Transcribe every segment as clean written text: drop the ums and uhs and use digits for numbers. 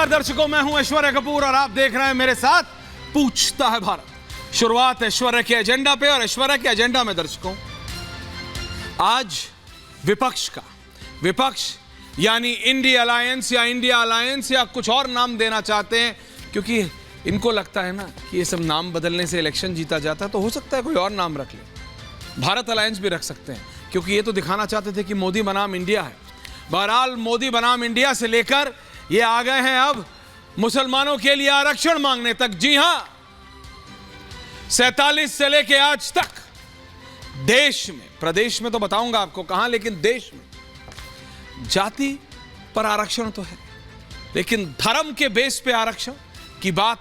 नमस्कार दर्शकों, मैं हूं ऐश्वर्या कपूर और आप देख रहे हैं मेरे साथ पूछता है भारत। शुरुआत ऐश्वर्या के एजेंडा पे और ऐश्वर्या के एजेंडा में दर्शकों आज विपक्ष का, विपक्ष यानी इंडिया अलायंस या इंडिया अलायंस या कुछ और नाम देना चाहते हैं, क्योंकि इनको लगता है ना कि ये सब नाम बदलने से इलेक्शन जीता जाता है, तो हो सकता है कोई और नाम रख ले। भारत अलायंस भी रख सकते हैं, क्योंकि ये तो दिखाना चाहते थे कि मोदी बनाम इंडिया है। बहरहाल मोदी बनाम इंडिया से लेकर ये आ गए हैं अब मुसलमानों के लिए आरक्षण मांगने तक। जी हां, 47 से लेके आज तक देश में, प्रदेश में तो बताऊंगा आपको कहां, लेकिन देश में जाति पर आरक्षण तो है, लेकिन धर्म के बेस पे आरक्षण की बात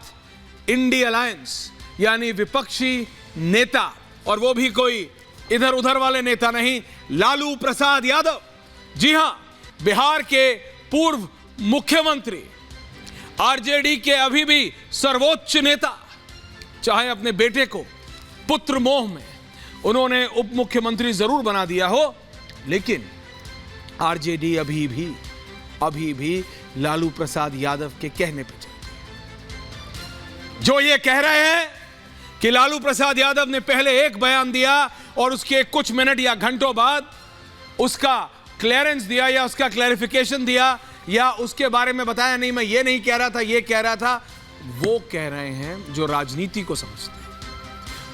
इंडिया अलायंस यानी विपक्षी नेता, और वो भी कोई इधर उधर वाले नेता नहीं, लालू प्रसाद यादव। जी हां, बिहार के पूर्व मुख्यमंत्री, आरजेडी के अभी भी सर्वोच्च नेता, चाहे अपने बेटे को पुत्र मोह में उन्होंने उप मुख्यमंत्री जरूर बना दिया हो, लेकिन आरजेडी अभी भी लालू प्रसाद यादव के कहने पे चलती है। जो ये कह रहे हैं कि लालू प्रसाद यादव ने पहले एक बयान दिया और उसके कुछ मिनट या घंटों बाद उसका क्लियरेंस दिया या उसका क्लैरिफिकेशन दिया या उसके बारे में बताया, नहीं मैं ये नहीं कह रहा था, ये कह रहा था, वो कह रहे हैं जो राजनीति को समझते हैं,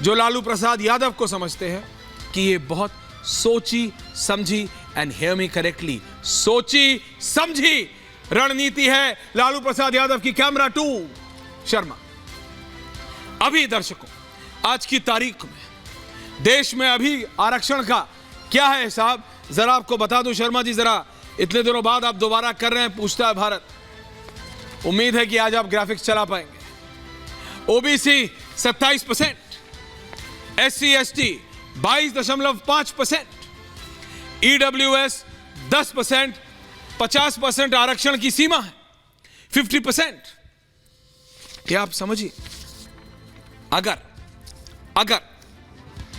जो लालू प्रसाद यादव को समझते हैं कि ये बहुत सोची समझी, एंड हियर मी करेक्टली, सोची समझी रणनीति है लालू प्रसाद यादव की। कैमरा 2 शर्मा। अभी दर्शकों, आज की तारीख में देश में अभी आरक्षण का क्या है हिसाब, जरा आपको बता दूं शर्मा जी, जरा इतने दिनों बाद आप दोबारा कर रहे हैं पूछता है भारत, उम्मीद है कि आज आप ग्राफिक्स चला पाएंगे। ओबीसी 27%, एससी एसटी 22.5%, ईडब्ल्यूएस 10%, 50% आरक्षण की सीमा है, 50%। क्या आप समझिए, अगर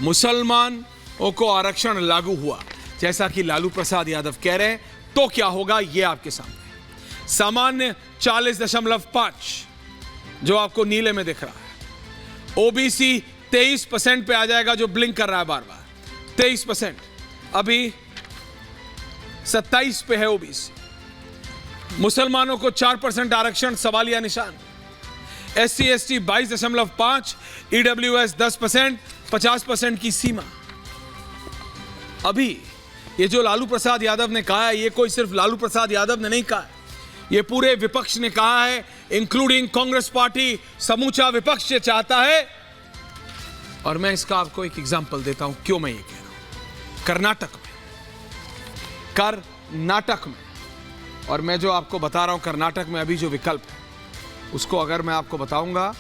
मुसलमानों को आरक्षण लागू हुआ जैसा कि लालू प्रसाद यादव कह रहे हैं, तो क्या होगा ये आपके सामने। सामान्य 40.5 जो आपको नीले में दिख रहा है, ओबीसी 23% पे आ जाएगा, जो ब्लिंक कर रहा है बार बार, 23%, अभी 27 पे है ओबीसी। मुसलमानों को 4% आरक्षण सवालिया निशान, एससी एसटी 22.5, ईडब्ल्यूएस 10%, 50% की सीमा। अभी ये जो लालू प्रसाद यादव ने कहा है, ये कोई सिर्फ लालू प्रसाद यादव ने नहीं कहा है, ये पूरे विपक्ष ने कहा है, इंक्लूडिंग कांग्रेस पार्टी, समूचा विपक्ष ये चाहता है। और मैं इसका आपको एक एग्जांपल देता हूं क्यों मैं ये कह रहा हूं। कर्नाटक में, और मैं जो आपको बता रहा हूं कर्नाटक में अभी जो विकल्प है उसको अगर मैं आपको बताऊंगा,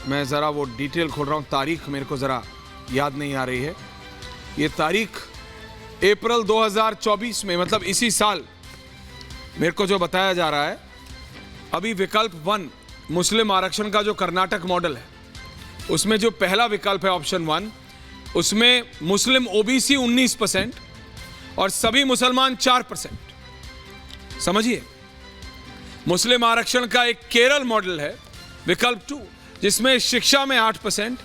मैं जरा वो डिटेल खोल रहा हूं, तारीख मेरे को जरा याद नहीं आ रही है, ये तारीख अप्रैल 2024 में, मतलब इसी साल मेरे को जो बताया जा रहा है। अभी विकल्प 1 मुस्लिम आरक्षण का जो कर्नाटक मॉडल है, उसमें जो पहला विकल्प है ऑप्शन 1, उसमें मुस्लिम ओबीसी 19% और सभी मुसलमान 4%। समझिए, मुस्लिम आरक्षण का एक केरल मॉडल है विकल्प 2, जिसमें शिक्षा में 8%,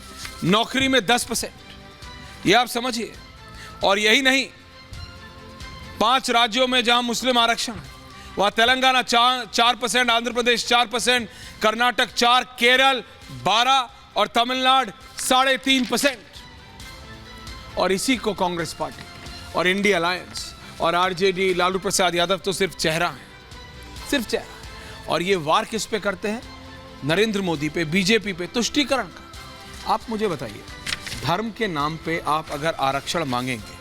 नौकरी में 10%। यह आप समझिए। और यही नहीं, 5 राज्यों में जहां मुस्लिम आरक्षण है वहां तेलंगाना 4%, आंध्र प्रदेश 4%, कर्नाटक 4%, केरल 12% और तमिलनाडु 3.5%। और इसी को कांग्रेस पार्टी और इंडिया अलायंस और आरजेडी, लालू प्रसाद यादव तो सिर्फ चेहरा है, सिर्फ चेहरा है। और ये वार किस पे करते हैं? नरेंद्र मोदी पे, बीजेपी पे, तुष्टीकरण का। आप मुझे बताइए, धर्म के नाम पे आप अगर आरक्षण मांगेंगे,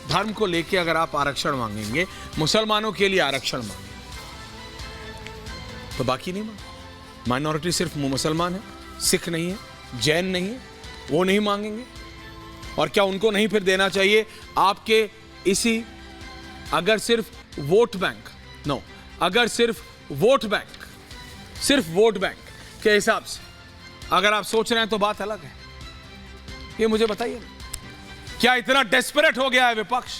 धर्म को लेके अगर आप आरक्षण मांगेंगे, मुसलमानों के लिए आरक्षण मांगेंगे, तो बाकी नहीं मांगे। माइनॉरिटी सिर्फ मुसलमान है, सिख नहीं है, जैन नहीं है, वो नहीं मांगेंगे। और क्या उनको नहीं फिर देना चाहिए आपके इसी, अगर सिर्फ वोट बैंक, नो, अगर सिर्फ वोट बैंक के हिसाब से अगर आप सोच रहे हैं तो बात अलग है। ये मुझे बताइए, क्या इतना डेस्परेट हो गया है विपक्ष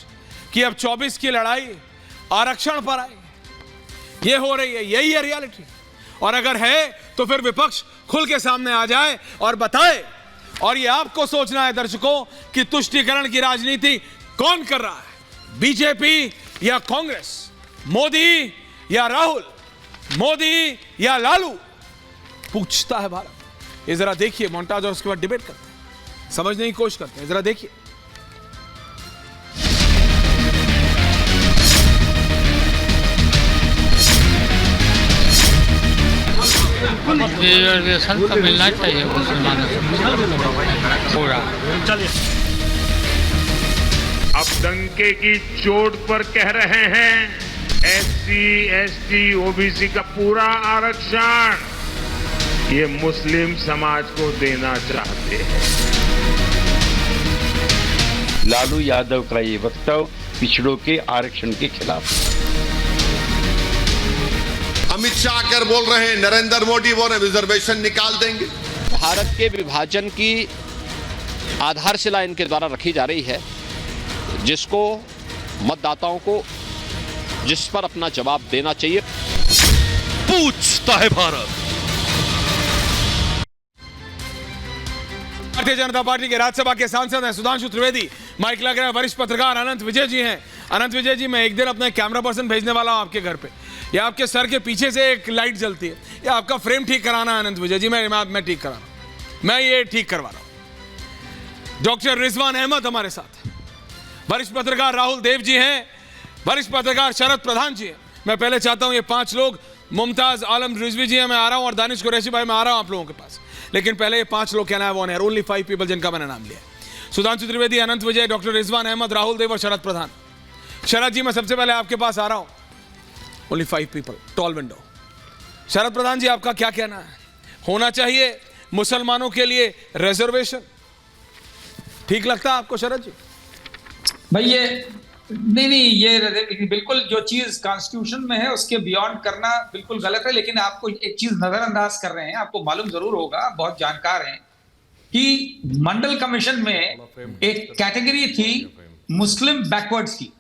कि अब 24 की लड़ाई आरक्षण पर आई? ये हो रही है, यही है रियलिटी। और अगर है तो फिर विपक्ष खुल के सामने आ जाए और बताए। और ये आपको सोचना है दर्शकों कि तुष्टीकरण की राजनीति कौन कर रहा है, बीजेपी या कांग्रेस, मोदी या राहुल, मोदी या लालू, पूछता है भारत। ये जरा देखिए मोन्टाज और उसके बाद डिबेट करते हैं, समझने की कोशिश करते हैं, जरा देखिए। रिजर्वेशन तो मिलना चाहिए मुसलमानों को पूरा। अब डंके की चोट पर कह रहे हैं SC, ST, OBC का पूरा आरक्षण ये मुस्लिम समाज को देना चाहते हैं। लालू यादव का ये वक्तव्य पिछड़ों के आरक्षण के खिलाफ। अमित शाह आकर बोल रहे हैं, नरेंद्र मोदी बोल रहे रिजर्वेशन निकाल देंगे। भारत के विभाजन की आधारशिला इनके द्वारा रखी जा रही है, जिसको मतदाताओं को जिस पर अपना जवाब देना चाहिए। पूछता है भारत। भारतीय जनता पार्टी के राज्यसभा के सांसद हैं सुधांशु त्रिवेदी, माइक लग रहा है। वरिष्ठ पत्रकार अनंत विजय जी हैं। अनंत विजय जी, मैं एक दिन अपना कैमरा पर्सन भेजने वाला हूं आपके घर पे। या आपके सर के पीछे से एक लाइट जलती है, या आपका फ्रेम ठीक कराना है अनंत विजय जी, मैं ठीक करा रहा हूं, मैं ये ठीक करवा रहा हूं। डॉक्टर रिजवान अहमद हमारे साथ, वरिष्ठ पत्रकार राहुल देव जी हैं, वरिष्ठ पत्रकार शरद प्रधान जी हैं। मैं पहले चाहता हूं ये 5 लोग, मुमताज आलम रिजवी जी हैं, मैं आ रहा हूं, और दानिश कुरैशी भाई मैं आ रहा हूं आप लोगों के पास। लेकिन पहले ये 5 लोग कहना है वो है, ओनली 5 पीपल जिनका मैंने नाम लिया, सुधांशु त्रिवेदी, अनंत विजय, डॉक्टर रिजवान अहमद, राहुल देव और शरद प्रधान। शरद जी, मैं सबसे पहले आपके पास आ रहा हूं। Only 5 people, tall window. Sharad Pradhan ji, आपका क्या कहना है, होना चाहिए मुसलमानों के लिए रिजर्वेशन? ठीक लगता है आपको शरद जी? भाई ये नहीं, ये बिल्कुल जो चीज कॉन्स्टिट्यूशन में है उसके बियॉन्ड करना बिल्कुल गलत है। लेकिन आपको एक चीज नजरअंदाज कर रहे हैं, आपको मालूम जरूर होगा, बहुत जानकार हैं, कि मंडल कमीशन में एक कैटेगरी थी मुस्लिम बैकवर्ड्स की,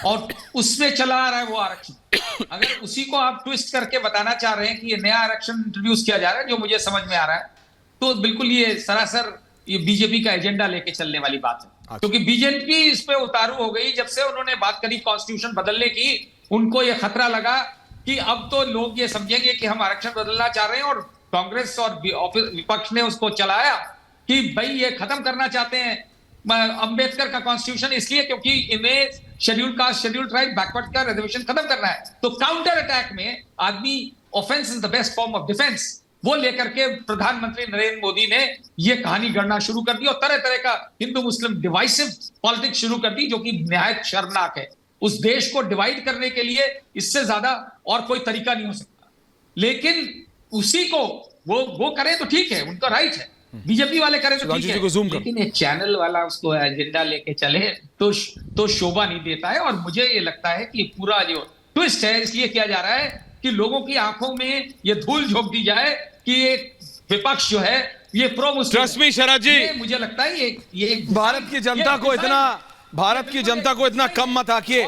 और उसमें चला आ रहा है वो आरक्षण। अगर उसी को आप ट्विस्ट करके बताना चाह रहे हैं कि ये नया आरक्षण इंट्रोड्यूस किया जा रहा है, जो मुझे समझ में आ रहा है, तो बिल्कुल ये सरासर ये बीजेपी का एजेंडा लेके चलने वाली बात है। क्योंकि बीजेपी इस पे उतारू हो गई जब से उन्होंने बात करी कॉन्स्टिट्यूशन बदलने की। उनको ये खतरा लगा कि अब तो लोग ये समझेंगे कि हम आरक्षण बदलना चाह रहे हैं, और कांग्रेस और विपक्ष ने उसको चलाया कि भाई ये खत्म करना चाहते हैं अंबेडकर का कॉन्स्टिट्यूशन, इसलिए क्योंकि इन्हें schedule caste, schedule tribe, backward का रिजर्वेशन खत्म करना है। तो काउंटर अटैक में आदमी, offence is the best form of defence, वो लेकर के प्रधानमंत्री नरेंद्र मोदी ने ये कहानी गढ़ना शुरू कर दी और तरह तरह का हिंदू मुस्लिम डिवाइसिव पॉलिटिक्स शुरू कर दी, जो कि निहायत शर्मनाक है। उस देश को डिवाइड करने के लिए इससे ज्यादा और कोई तरीका नहीं हो सकता। लेकिन उसी को वो करे तो ठीक है, उनका राइट है, बीजेपी वाले करे तो ठीक है, लेकिन एक चैनल वाला उसको एजेंडा लेके चले तो शोभा नहीं देता है। और मुझे ये लगता है कि पूरा जो ट्विस्ट है इसलिए किया जा रहा है कि लोगों की आंखों में ये धूल झोंक दी जाए कि ये विपक्ष जो है ये प्रो मुस्लिम। ट्रस्ट मी शरद जी, मुझे लगता है ये भारत की जनता को इतना कम मत आकिए।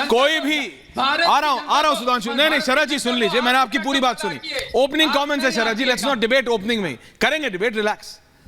कोई भी आ रहा हूं सुधांशु, नहीं शरद जी सुन लीजिए, मैंने आपकी पूरी बात सुनी। ओपनिंग कमेंट्स है शरद जी, लेट्स नॉट डिबेट ओपनिंग में, करेंगे डिबेट, रिलैक्स।